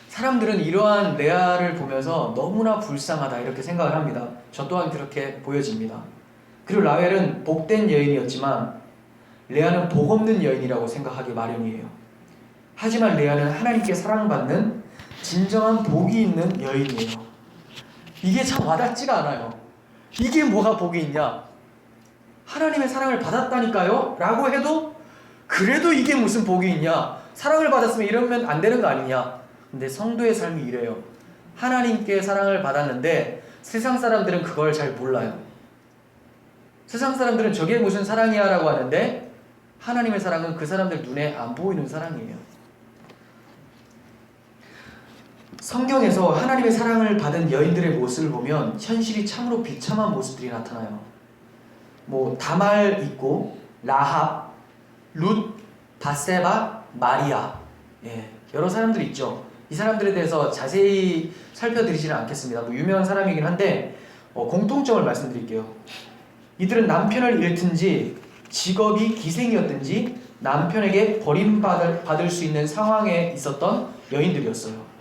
사람들은 이러한 레아를 보면서 너무나 불쌍하다 이렇게 생각을 합니다. 저 또한 그렇게 보여집니다. 그리고 라헬은 복된 여인이었지만 레아는 복 없는 여인이라고 생각하기 마련이에요. 하지만 레아는 하나님께 사랑받는 진정한 복이 있는 여인이에요. 이게 참 와닿지가 않아요. 이게 뭐가 복이 있냐? 하나님의 사랑을 받았다니까요? 라고 해도 그래도 이게 무슨 복이 있냐? 사랑을 받았으면 이러면 안 되는 거 아니냐? 근데 성도의 삶이 이래요. 하나님께 사랑을 받았는데 세상 사람들은 그걸 잘 몰라요. 세상 사람들은 저게 무슨 사랑이야 라고 하는데 하나님의 사랑은 그 사람들 눈에 안 보이는 사랑이에요. 성경에서 하나님의 사랑을 받은 여인들의 모습을 보면 현실이 참으로 비참한 모습들이 나타나요. 뭐 다말 있고 라합, 룻, 바세바, 마리아, 여러 사람들이 있죠. 이 사람들에 대해서 자세히 살펴드리지는 않겠습니다. 뭐 유명한 사람이긴 한데 공통점을 말씀드릴게요. 이들은 남편을 잃든지 직업이 기생이었든지 남편에게 버림받을 수 있는 상황에 있었던 여인들이었어요.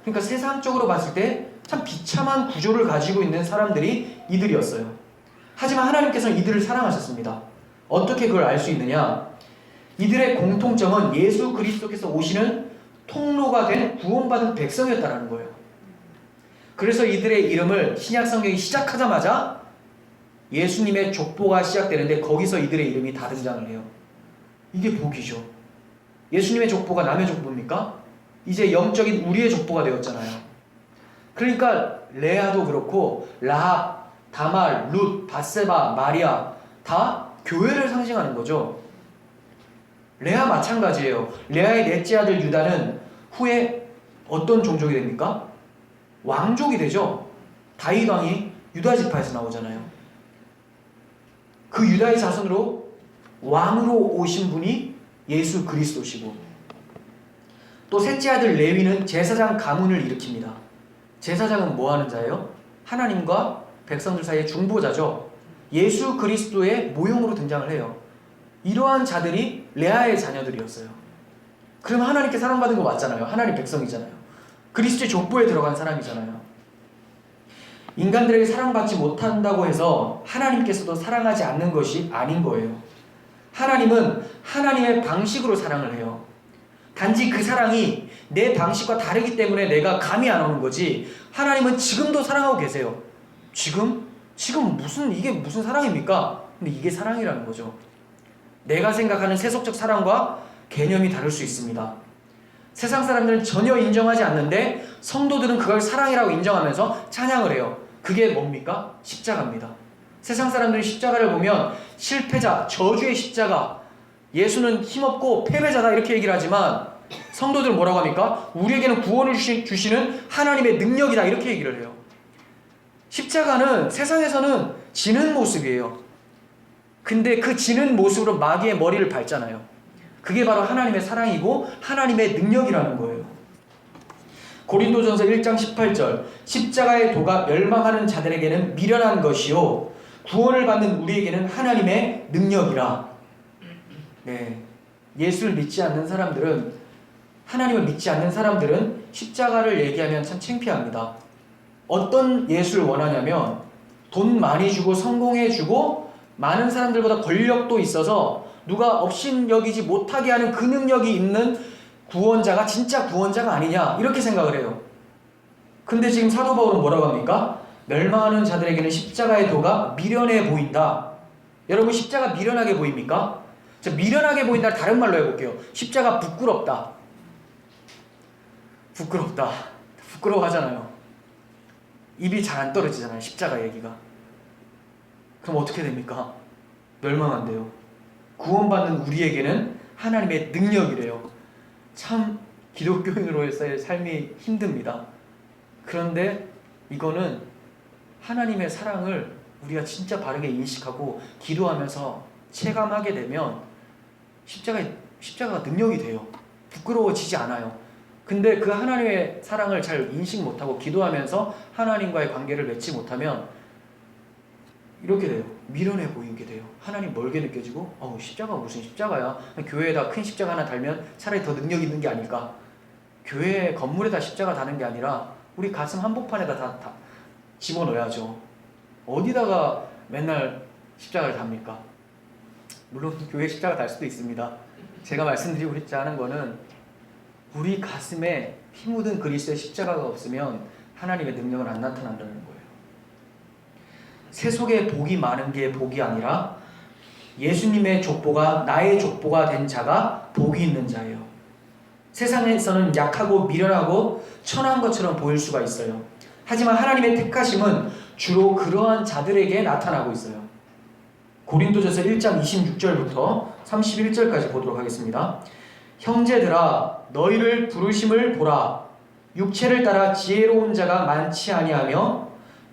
그러니까 세상적으로 봤을 때 참 비참한 구조를 가지고 있는 사람들이 이들이었어요. 하지만 하나님께서는 이들을 사랑하셨습니다. 어떻게 그걸 알 수 있느냐? 이들의 공통점은 예수 그리스도께서 오시는 통로가 된 구원받은 백성이었다는 거예요. 그래서 이들의 이름을 신약 성경이 시작하자마자 예수님의 족보가 시작되는데 거기서 이들의 이름이 다 등장을 해요. 이게 복이죠. 예수님의 족보가 남의 족보입니까? 이제 영적인 우리의 족보가 되었잖아요. 그러니까 레아도 그렇고 라합, 다말, 룻, 바세바, 마리아 다 교회를 상징하는 거죠. 레아 마찬가지예요. 레아의 넷째 아들 유다는 후에 어떤 종족이 됩니까? 왕족이 되죠. 다윗 왕이 유다 지파에서 나오잖아요. 그 유다의 자손으로 왕으로 오신 분이 예수 그리스도시고, 또 셋째 아들 레위는 제사장 가문을 일으킵니다. 제사장은 뭐 하는 자예요? 하나님과 백성들 사이의 중보자죠. 예수 그리스도의 모형으로 등장을 해요. 이러한 자들이 레아의 자녀들이었어요. 그럼 하나님께 사랑받은 거 맞잖아요. 하나님 백성이잖아요. 그리스도의 족보에 들어간 사람이잖아요. 인간들에게 사랑받지 못한다고 해서 하나님께서도 사랑하지 않는 것이 아닌 거예요. 하나님은 하나님의 방식으로 사랑을 해요. 단지 그 사랑이 내 방식과 다르기 때문에 내가 감이 안 오는 거지, 하나님은 지금도 사랑하고 계세요. 지금 이게 무슨 사랑입니까? 근데 이게 사랑이라는 거죠. 내가 생각하는 세속적 사랑과 개념이 다를 수 있습니다. 세상 사람들은 전혀 인정하지 않는데 성도들은 그걸 사랑이라고 인정하면서 찬양을 해요. 그게 뭡니까? 십자가입니다. 세상 사람들이 십자가를 보면 실패자, 저주의 십자가, 예수는 힘없고 패배자다 이렇게 얘기를 하지만 성도들은 뭐라고 합니까? 우리에게는 구원을 주시는 하나님의 능력이다 이렇게 얘기를 해요. 십자가는 세상에서는 지는 모습이에요. 근데 그 지는 모습으로 마귀의 머리를 밟잖아요. 그게 바로 하나님의 사랑이고 하나님의 능력이라는 거예요. 고린도전서 1장 18절 십자가의 도가 멸망하는 자들에게는 미련한 것이요 구원을 받는 우리에게는 하나님의 능력이라. 네, 예수를 믿지 않는 사람들은, 하나님을 믿지 않는 사람들은 십자가를 얘기하면 참 창피합니다. 어떤 예수를 원하냐면 돈 많이 주고 성공해 주고 많은 사람들보다 권력도 있어서 누가 업신여기지 못하게 하는 그 능력이 있는 구원자가 진짜 구원자가 아니냐 이렇게 생각을 해요. 근데 지금 사도 바울은 뭐라고 합니까? 멸망하는 자들에게는 십자가의 도가 미련해 보인다. 여러분 십자가 미련하게 보입니까? 미련하게 보인다 다른 말로 해볼게요. 십자가 부끄럽다. 부끄럽다. 부끄러워하잖아요. 입이 잘 안 떨어지잖아요. 십자가 얘기가. 그럼 어떻게 됩니까? 멸망한대요. 구원받는 우리에게는 하나님의 능력이래요. 참 기독교인으로서의 삶이 힘듭니다. 그런데 이거는 하나님의 사랑을 우리가 진짜 바르게 인식하고 기도하면서 체감하게 되면 십자가가 능력이 돼요. 부끄러워지지 않아요. 근데 그 하나님의 사랑을 잘 인식 못하고 기도하면서 하나님과의 관계를 맺지 못하면 이렇게 돼요. 미련해 보이게 돼요. 하나님 멀게 느껴지고 십자가 무슨 십자가야. 교회에다 큰 십자가 하나 달면 차라리 더 능력 있는 게 아닐까. 교회 건물에다 십자가 다는 게 아니라 우리 가슴 한복판에다 다 집어넣어야죠. 어디다가 맨날 십자가를 답니까? 물론 교회 십자가 달 수도 있습니다. 제가 말씀드리고자 하는 거는 우리 가슴에 피 묻은 그리스도의 십자가가 없으면 하나님의 능력은 안 나타난다는 거예요. 세속에 복이 많은 게 복이 아니라 예수님의 족보가 나의 족보가 된 자가 복이 있는 자예요. 세상에서는 약하고 미련하고 천한 것처럼 보일 수가 있어요. 하지만 하나님의 택하심은 주로 그러한 자들에게 나타나고 있어요. 고린도전서 1장 26절부터 31절까지 보도록 하겠습니다. 형제들아 너희를 부르심을 보라. 육체를 따라 지혜로운 자가 많지 아니하며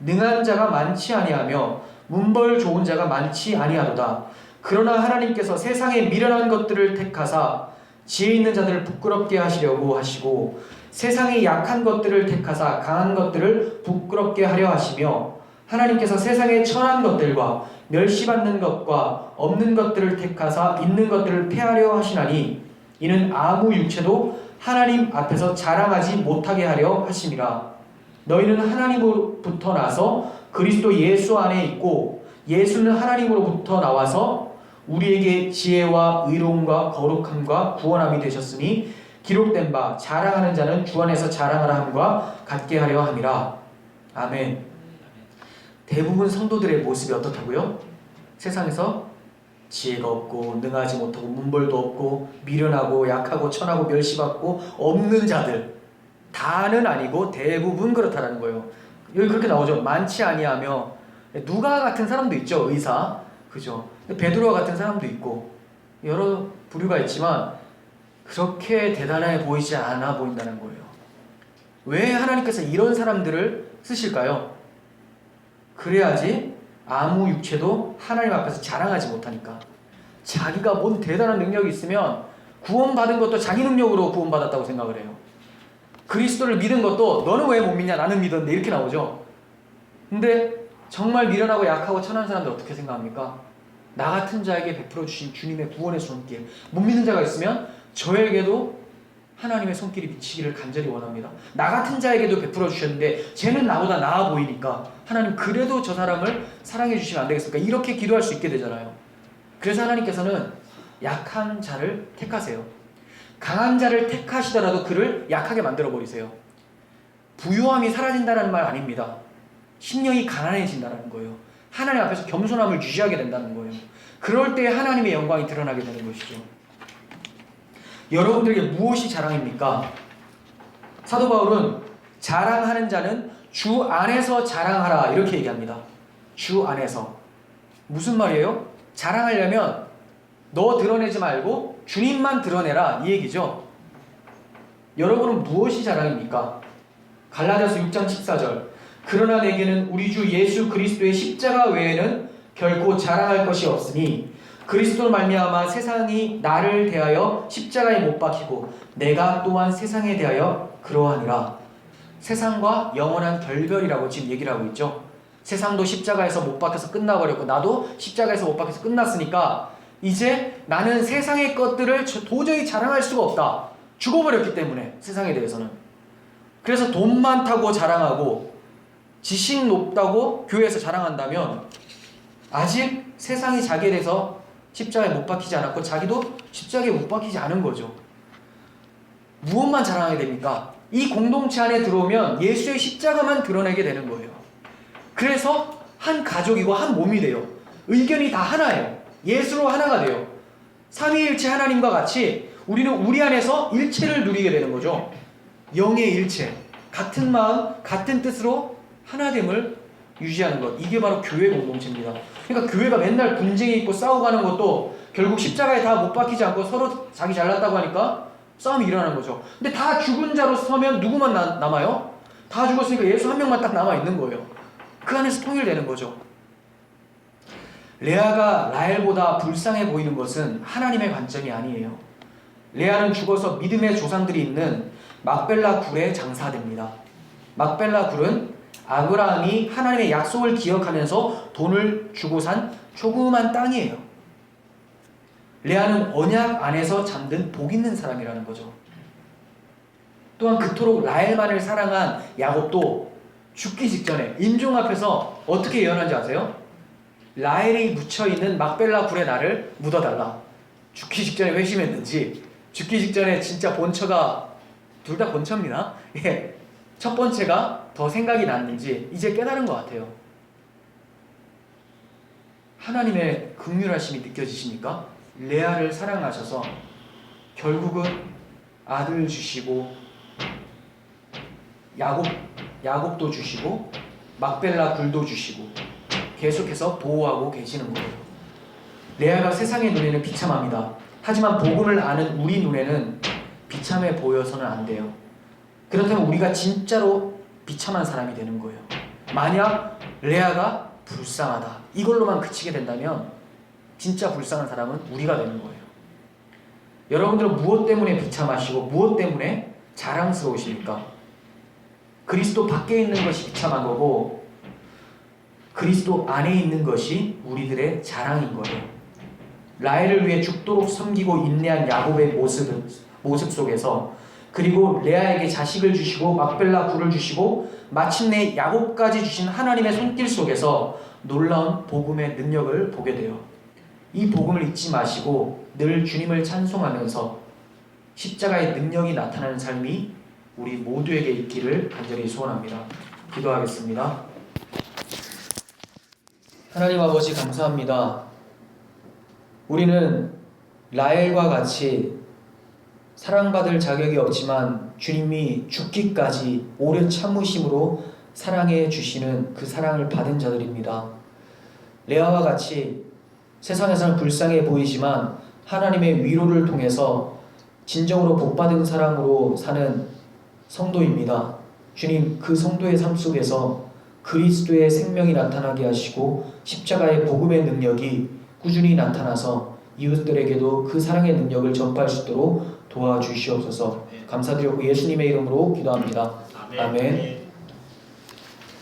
능한 자가 많지 아니하며 문벌 좋은 자가 많지 아니하도다. 그러나 하나님께서 세상의 미련한 것들을 택하사 지혜 있는 자들을 부끄럽게 하시려고 하시고 세상의 약한 것들을 택하사 강한 것들을 부끄럽게 하려 하시며 하나님께서 세상의 천한 것들과 멸시받는 것과 없는 것들을 택하사 있는 것들을 폐하려 하시나니 이는 아무 육체도 하나님 앞에서 자랑하지 못하게 하려 하심이라. 너희는 하나님으로부터 나서 그리스도 예수 안에 있고 예수는 하나님으로부터 나와서 우리에게 지혜와 의로움과 거룩함과 구원함이 되셨으니 기록된 바 자랑하는 자는 주 안에서 자랑하라 함과 같게 하려 함이라. 아멘. 대부분 성도들의 모습이 어떻다고요? 세상에서 지혜가 없고 능하지 못하고 문벌도 없고 미련하고 약하고 천하고 멸시받고 없는 자들, 다는 아니고 대부분 그렇다는 거예요. 여기 그렇게 나오죠. 많지 아니하며. 누가 같은 사람도 있죠. 의사, 그죠? 베드로와 같은 사람도 있고 여러 부류가 있지만 그렇게 대단해 보이지 않아 보인다는 거예요. 왜 하나님께서 이런 사람들을 쓰실까요? 그래야지 아무 육체도 하나님 앞에서 자랑하지 못하니까. 자기가 뭔 대단한 능력이 있으면 구원받은 것도 자기 능력으로 구원받았다고 생각을 해요. 그리스도를 믿은 것도 너는 왜 못 믿냐? 나는 믿었는데 이렇게 나오죠. 근데 정말 미련하고 약하고 천한 사람들 어떻게 생각합니까? 나 같은 자에게 베풀어 주신 주님의 구원의 손길. 못 믿는 자가 있으면 저에게도 하나님의 손길이 미치기를 간절히 원합니다. 나 같은 자에게도 베풀어 주셨는데 쟤는 나보다 나아 보이니까 하나님 그래도 저 사람을 사랑해 주시면 안 되겠습니까? 이렇게 기도할 수 있게 되잖아요. 그래서 하나님께서는 약한 자를 택하세요. 강한 자를 택하시더라도 그를 약하게 만들어 버리세요. 부유함이 사라진다는 말 아닙니다. 심령이 가난해진다는 거예요. 하나님 앞에서 겸손함을 유지하게 된다는 거예요. 그럴 때 하나님의 영광이 드러나게 되는 것이죠. 여러분들에게 무엇이 자랑입니까? 사도 바울은 자랑하는 자는 주 안에서 자랑하라 이렇게 얘기합니다. 주 안에서. 무슨 말이에요? 자랑하려면 너 드러내지 말고 주님만 드러내라 이 얘기죠. 여러분은 무엇이 자랑입니까? 갈라디아서 6장 14절. 그러나 내게는 우리 주 예수 그리스도의 십자가 외에는 결코 자랑할 것이 없으니 그리스도로 말미암아 세상이 나를 대하여 십자가에 못 박히고 내가 또한 세상에 대하여 그러하니라. 세상과 영원한 결별이라고 지금 얘기를 하고 있죠. 세상도 십자가에서 못 박혀서 끝나버렸고 나도 십자가에서 못 박혀서 끝났으니까 이제 나는 세상의 것들을 도저히 자랑할 수가 없다. 죽어버렸기 때문에 세상에 대해서는. 그래서 돈 많다고 자랑하고 지식 높다고 교회에서 자랑한다면 아직 세상이 자기에 대해서 십자가에 못 박히지 않았고 자기도 십자가에 못 박히지 않은 거죠. 무엇만 자랑하게 됩니까? 이 공동체 안에 들어오면 예수의 십자가만 드러내게 되는 거예요. 그래서 한 가족이고 한 몸이 돼요. 의견이 다 하나예요. 예수로 하나가 돼요. 삼위일체 하나님과 같이 우리는 우리 안에서 일체를 누리게 되는 거죠. 영의 일체, 같은 마음, 같은 뜻으로 하나됨을 유지하는 것. 이게 바로 교회 공동체입니다. 그러니까 교회가 맨날 분쟁이 있고 싸우고 하는 것도 결국 십자가에 다 못 박히지 않고 서로 자기 잘났다고 하니까 싸움이 일어나는 거죠. 근데 다 죽은 자로 서면 누구만 남아요? 다 죽었으니까 예수 한 명만 딱 남아있는 거예요. 그 안에서 통일되는 거죠. 레아가 라헬보다 불쌍해 보이는 것은 하나님의 관점이 아니에요. 레아는 죽어서 믿음의 조상들이 있는 막벨라 굴에 장사됩니다. 막벨라 굴은 아브라함이 하나님의 약속을 기억하면서 돈을 주고 산 조그만 땅이에요. 레아는 언약 안에서 잠든 복 있는 사람이라는 거죠. 또한 그토록 라헬만을 사랑한 야곱도 죽기 직전에 임종 앞에서 어떻게 예언한지 아세요? 라헬이 묻혀있는 막벨라 굴에 나를 묻어달라. 죽기 직전에 회심했는지 죽기 직전에 진짜 본처가 둘 다 본처입니다. 예, 첫 번째가 더 생각이 났는지 이제 깨달은 것 같아요. 하나님의 긍휼하심이 느껴지십니까? 레아를 사랑하셔서 결국은 아들 주시고 야곱도 주시고 막벨라 굴도 주시고 계속해서 보호하고 계시는 거예요. 레아가 세상의 눈에는 비참합니다. 하지만 복음을 아는 우리 눈에는 비참해 보여서는 안 돼요. 그렇다면 우리가 진짜로 비참한 사람이 되는 거예요. 만약 레아가 불쌍하다 이걸로만 그치게 된다면 진짜 불쌍한 사람은 우리가 되는 거예요. 여러분들은 무엇 때문에 비참하시고 무엇 때문에 자랑스러우십니까? 그리스도 밖에 있는 것이 비참한 거고 그리스도 안에 있는 것이 우리들의 자랑인 거예요. 라헬을 위해 죽도록 섬기고 인내한 야곱의 모습 속에서 그리고 레아에게 자식을 주시고 막벨라 굴을 주시고 마침내 야곱까지 주신 하나님의 손길 속에서 놀라운 복음의 능력을 보게 돼요. 이 복음을 잊지 마시고 늘 주님을 찬송하면서 십자가의 능력이 나타나는 삶이 우리 모두에게 있기를 간절히 소원합니다. 기도하겠습니다. 하나님 아버지 감사합니다. 우리는 라헬과 같이 사랑받을 자격이 없지만 주님이 죽기까지 오랜 참으심으로 사랑해 주시는 그 사랑을 받은 자들입니다. 레아와 같이 세상에서는 불쌍해 보이지만 하나님의 위로를 통해서 진정으로 복받은 사랑으로 사는 성도입니다. 주님, 그 성도의 삶 속에서 그리스도의 생명이 나타나게 하시고 십자가의 복음의 능력이 꾸준히 나타나서 이웃들에게도 그 사랑의 능력을 전파할 수 있도록 도와주시옵소서. 감사드리고 예수님의 이름으로 기도합니다. 아멘.